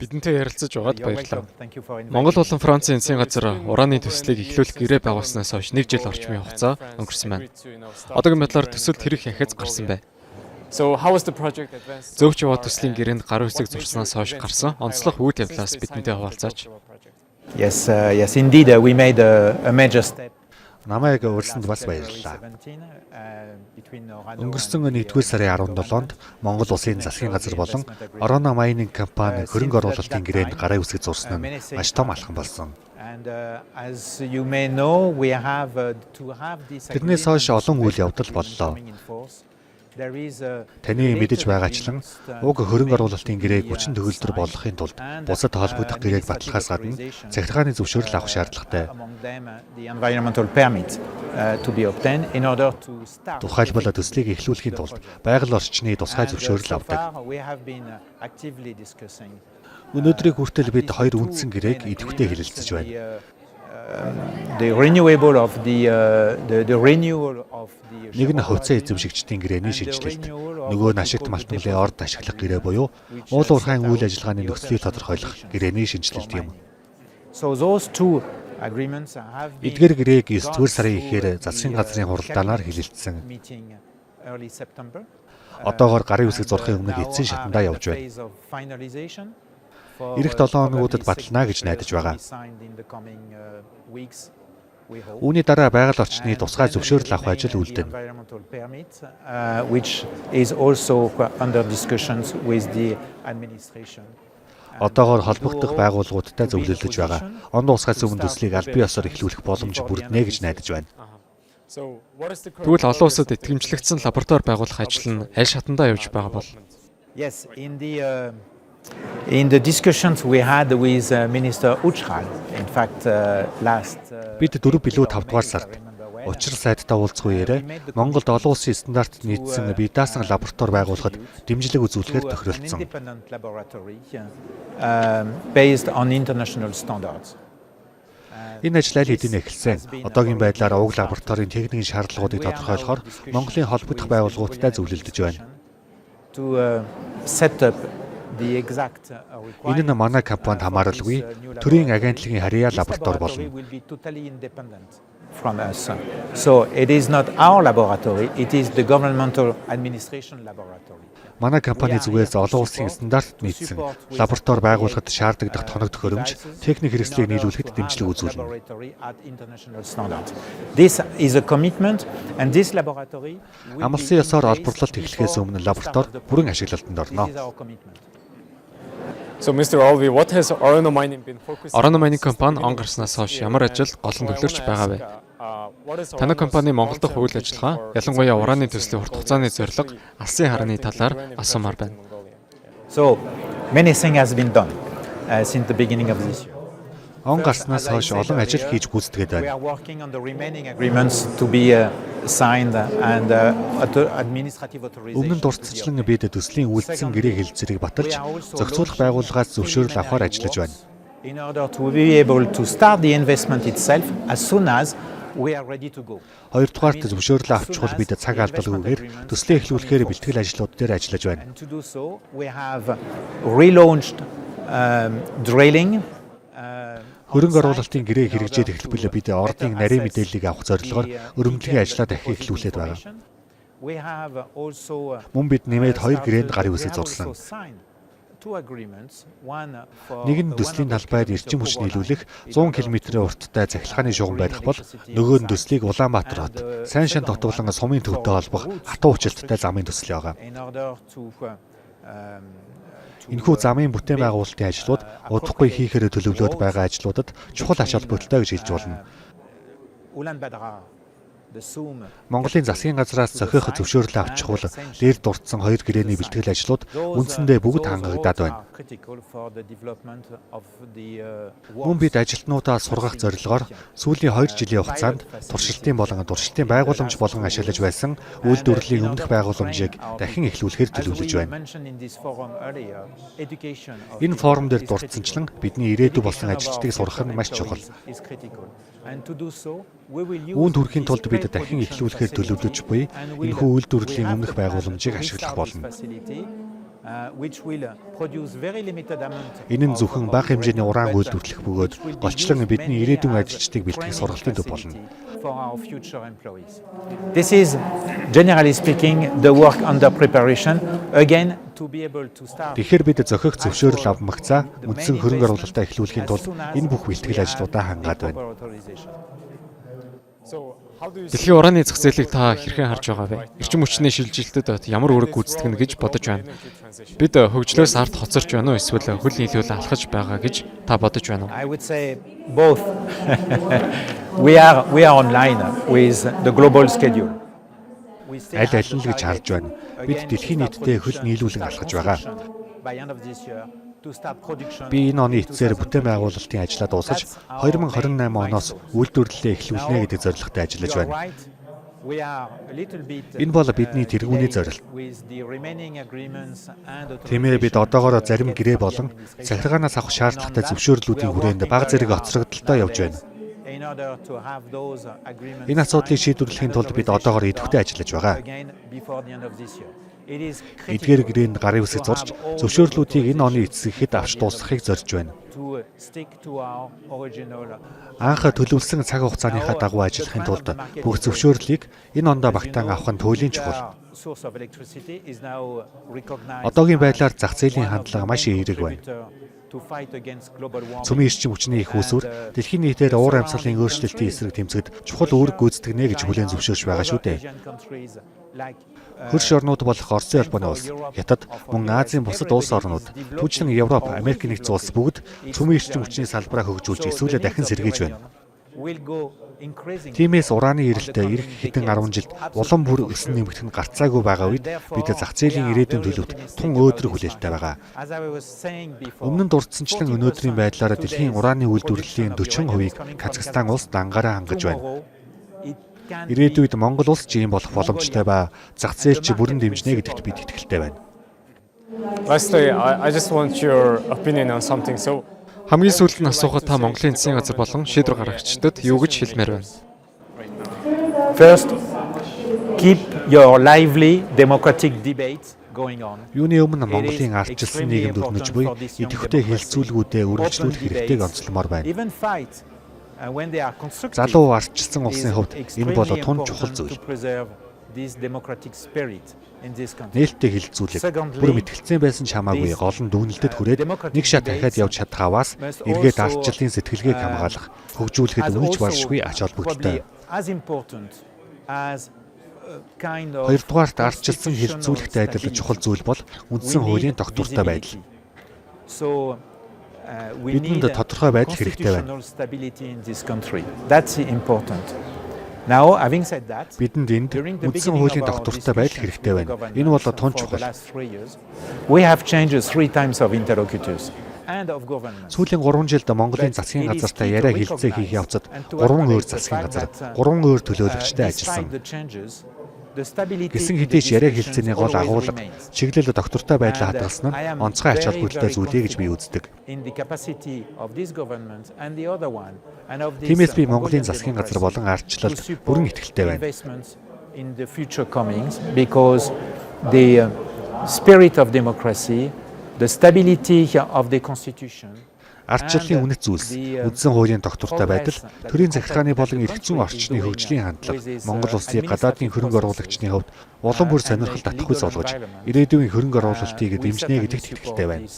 Бидэнтэй ярилцаж байгаад баярлалаа. Монгол болон Францын засгийн газар ураны төслийг эхлүүлэх гэрээ байгуулснаас хойш 1 жил орчмын хугацаа өнгөрсөн байна. Одоогийн байдлаар төсөлд хэрэг ахиц гарсан байна. Зөвч яваа төслийн гэрээнд гар үсэг зурснаас хойш гарсан онцлог үйл явдлаас бидэнтэй хуваалцаач. Yes, indeed, we made a major step. Намайг урьдчиланд бас баярлалаа. Өнгөрсөн 1-р сарын 17-нд Монгол Улсын засгийн газар болон Orano Mining компани хөрөнгө оруулалтын гэрээнд гараа үсэг зурсан нь маш том алхам болсон. Тэрнээс хойш олон үйл явдал боллоо. Таны мэдэж байгаачлан уг хөрөнгө оруулалтын гэрээг хүчин төгөлдөр болгохын тулд бусад холбогдох гэрээг баталгахаас гадна захиргааны зөвшөөрөл авах шаардлагатай. Тухайлбал төслийг эхлүүлэхийн тулд байгаль орчны тусгай зөвшөөрөл авдаг. Өнөөдрийг хүртэл бид 2 үндсэн гэрээг идэвхтэй хэлэлцэж байна. Нэг нь хувьцаа эзэмшигчдийн гэрээний шинжилэлт, нөгөө нь ашигт малтмлын орд ашиглах гэрээ буюу уул уурхайн үйл ажиллагааны нөхцөлийг тодорхойлох гэрээний шинжилэлт юм. Эдгээр гэрээг 9-р сарын ихээр засгийн газрын хуралдаанаар хэлэлцсэн. Одоогоор гарын үсэг зурхын өмнө эцсийн шатандаа явж байна. Ирэх 7 хоногуудад батална гэж найдаж байгаа. Үүний дараа байгаль орчны тусгай зөвшөөрөл авах ажил үлдэнэ. Одоогоор холбогдох байгууллагуудтай зөвлөлдөж байгаа. Он тусгай зөвлөмж төслийг аль бие ёсоор эхлүүлэх боломж бүрднэ гэж найдаж байна. Тэгвэл олон улсад итгэмжлэгдсэн лаборатори байгуулах ажил нь аль шатандаа явж байгаа бол? Yes, in the discussions we had with Minister Uchral, in fact, last бид 4 билүү 5 дугаар сард Учрал сайдтай уулзах үеэр Монголд олон улсын стандарт нийцсэн бие даасан лаборатори байгуулахад дэмжлэг үзүүлэхээр тохиролцсон. Based on international standards. Энэ ажил аль хэдийн эхэлсэн. Одоогийн байдлаар уг лабораторийн техникийн шаардлагуудыг тодорхойлохоор Монголын холбогдох байгууллагуудтай зөвлөлдөж байна. To set up энэ нь манай компанид хамааралгүй төрийн агентлагийн харьяа лаборатори болно. So it is not our laboratory, it is the governmental administration laboratory. Манай компани зүгээс олон улсын стандарт нийцсэн лаборатори байгуулахад шаардлагадах тоног төхөөрөмж, техник хэрэгслийг нийлүүлэхэд дэмжлэг үзүүлнэ. This is a commitment and this laboratory амлсан ёсоор олборлолт эхлэхээс өмнө лаборатори бүрэн ашиглалтанд орно. So Mr. Olvi, what has Orano Mining been focusing on? Orano Mining компани он гарснаас хойш ямар ажил голон төвлөрч байгаа вэ? Таны компани Монгол дахь үйл ажиллагаа, ялангуяа ураны төслийн урт хугацааны зорилго, алсын харны талаар асуумаар байна. So many things has been done since the beginning of this year. Он гарснаас хойш олон ажил хийж гүйцэтгээд We байна. are working on the remaining agreements to be signed and administrative authorization. Өмнө нь дурдсачлан бид төслийн үйлдсэн гэрээ хэлэлцэрийг баталж, зохицуулах байгууллагаас зөвшөөрөл авахар ажиллаж байна. In order to be able to start the investment itself as soon as we are ready to go. Хоёрдугаарт зөвшөөрлөө авчихвал бид цаг алдалгүйгээр төслөө эхлүүлэхээр бэлтгэл ажлууд дээр ажиллаж байна. And to do so, we have relaunched drilling. Хөрөнгө оруулалтын гэрээ хэрэгжээд эхлэвэл бид ордын нарийн мэдээллийг авах зорилгоор өрөмдлөгийн ажлаа дахин эхлүүлээд байгаа. We have also Мөн бид нэмээд 2 гэрээнд гарын үсэг зурсан. Нэг нь төслийн талбайд эрчим хүч нийлүүлэх 100 км-ийн урттай захилгааны шугам барих бол нөгөө нь төслийг Улаанбаатар хот, сайн шин дотгуулан сумын төвтэй холбох хатуу хүчилттэй замын төсөл байгаа. Энэхүү замын бүтээн байгуулалтын ажлууд удахгүй хийхээр төлөвлөд байгаа ажлуудад чухал ач холбогдолтой гэж хэлж болно. Монголын засгийн газраас зохиох зөвшөөрлөө авчихвал лээр дурдсан 2 гэрээний бэлтгэл ажлууд үндсэндээ бүгд хангагдаад байна. Мөн бид ажилтнуудаа сургах зорилгоор сүүлийн 2 жилийн хугацаанд туршилтын болон туршилтын байгууламж болгон ашиглаж байсан үйлдвэрлэлийн өмнөх байгууламжийг дахин эхлүүлэхээр төлөвлөж байна. Энэ форум дээр дурдсанчлан бидний ирээдүй болсон ажилчдыг сурах нь маш чухал. Үүнд хүрэхийн тулд бид дахин эхлүүлэхээр төлөвлөж буй энэхүү үйлдвэрлэлийн өмнөх байгууламжийг ашиглах болно. Энэ нь зөвхөн бага хэмжээний уран үйлдвэрлэх бөгөөд голчлон бидний ирээдүйн ажилчдыг бэлтгэх сургалтын төв болно. This is generally speaking the work under preparation again to be able to start. Тэгэхээр бид зохих зөвшөөрөл авмагцаа үндсэн хөрөнгө оруулалтаа эхлүүлэхийн тулд энэ бүх бэлтгэл ажлуудаа хангаад байна. Дэлхийн ураны зах зээлийг та хэрхэн харж байгаа вэ? Эрчим хүчний шилжилтэд ямар үүрэг гүйцэтгэнэ гэж бодож байна. Бид хөгжлөөс ард хоцорч байна уу эсвэл хөл нийлүүл алхаж байгаа гэж та бодож байна уу? I would say both. We are online with the global schedule. Аль аль нь л гэж харж байна. Бид дэлхийн нийтэд хөл нийлүүлэн алхаж байгаа. By end of this year to start production. Би энэ оны эцсээр бүтээн байгуулалтын ажлаа дуусгаж 2028 оноос үйлдвэрлэлээ эхлүүлнэ гэдэг зорилготой ажиллаж байна. Энэ бол бидний тэргүүний зорилт. Тиймээ бид одоогоор зарим гэрээ болон захиргаанаас авах шаардлагатай зөвшөөрлүүдийн хүрээнд бага зэрэг оцрогдолтой явж байна. Энэ асуудлыг шийдвэрлэхийн тулд бид одоогоор идэвхтэй ажиллаж байгаа. Эдгээр гэрээнд гарын үсэг зурж зөвшөөрлүүдийг энэ оны эцэгэхэд авч дуусгахыг зорж байна. Анх төлөвлөсөн цаг хугацааныхаа дагуу ажиллахын тулд бүх зөвшөөрлийг энэ ондоо багтаан авах нь туйлын чухал. Одоогийн байдлаар зах зээлийн хандлага маш эерэг байна. Цөмийн эрчим хүчний их усүр дэлхийн нийтээр уур амьсгалын өөрчлөлтийн эсрэг тэмцэхэд чухал үүрэг гүйцэтгэнэ гэж хүлээн зөвшөөрч байгаа шүү дээ. Хөрш орнууд болох Оросын албаны улс, Хятад, мөн Азийн бусад улс орнууд, түүнчлэн Европ, Америк нэгдсэн улс бүгд цөмийн эрчим хүчний салбараа хөгжүүлж эсвэл дахин сэргийж байна. Тиймээс ураны эрэлтээ эх хэдэн 10 жилд улам бүр өсөн нэмэгдэх нь гарцаагүй байгаа үед бид зах зээлийн ирээдүйн төлөвт тун өөдрөг хүлээлттэй байгаа. Өмнө нь дурдсанчлан өнөөдрийн байдлаар дэлхийн ураны үйлдвэрлэлийн 40%-ийг Казахстан улс дангаараа хангаж байна. Ирээдүйд Монгол улс ч ийм болох боломжтой ба зах зээл ч бүрэн дэмжинэ гэдэгт бид итгэлтэй байна. Lastly, I just want your opinion on something. So Хамгийн сүүлд нь асуухад та Монголын засгийн газар болон шийдвэр гаргагчдад юу гэж хэлмээр байна? First, keep your lively democratic debates going on. Юуны өмнө Монголын ардчилсан нийгэмд өрнөж буй идэвхтэй хэлэлцүүлгүүдэд үргэлжлүүлэх хэрэгтэйг онцломоор байна. Even fight when they are constructive. Залуу ардчилсан улсын хувьд энэ бол тун чухал зүйл. This democratic spirit in this country. Нээлттэй хэлэлцүүлэг бүр мэтгэлцэн байсан ч хамаагүй гол нь дүгнэлтэд хүрээд нэг шат дахиад явж чадхаваас эргээд ардчлалын сэтгэлгээг хамгаалах, хөгжүүлэхэд үнэлж баршгүй ач холбогдолтой. Хоёрдугаарт ардчилсан хэлэлцүүлэгтэй адил чухал зүйл бол үндсэн хуулийн тогтвортой байдал. Бидэнд тодорхой байдал хэрэгтэй байна. That's important. Now, having said that, бидэнд энд үндсэн хуулийн тогтвортой байдал хэрэгтэй байна. Энэ бол тун чухал. We have changed 3 times of interlocutors and of government. Сүүлийн 3 жилд Монголын засгийн газартай яриа хэлэлцээ хийх явцад 3 өөр засгийн газар, 3 өөр төлөөлөгчтэй ажилласан. Гэсэн хэдий ч яриа хэлэлцээний гол агуулга чиглэл доктортой байдлаа хадгалсан нь онцгой ач холбогдолтой зүйлээ гэж би үздэг. Тиймээс би Монголын засгийн газар болон ардчлалд бүрэн итгэлтэй байна. Because the spirit of democracy, the stability of the constitution. Ардчлалын үнэт зүйлс, үндсэн хуулийн тогтвортой байдал, төрийн захиргааны болон эрх зүйн орчны хөгжлийн хандлага, Монгол улсын гадаадын хөрөнгө оруулагчны хувьд улам бүр сонирхол татахгүй болгож, ирээдүйн хөрөнгө оруулалтыг дэмжинэ гэдэгт итгэлтэй байна.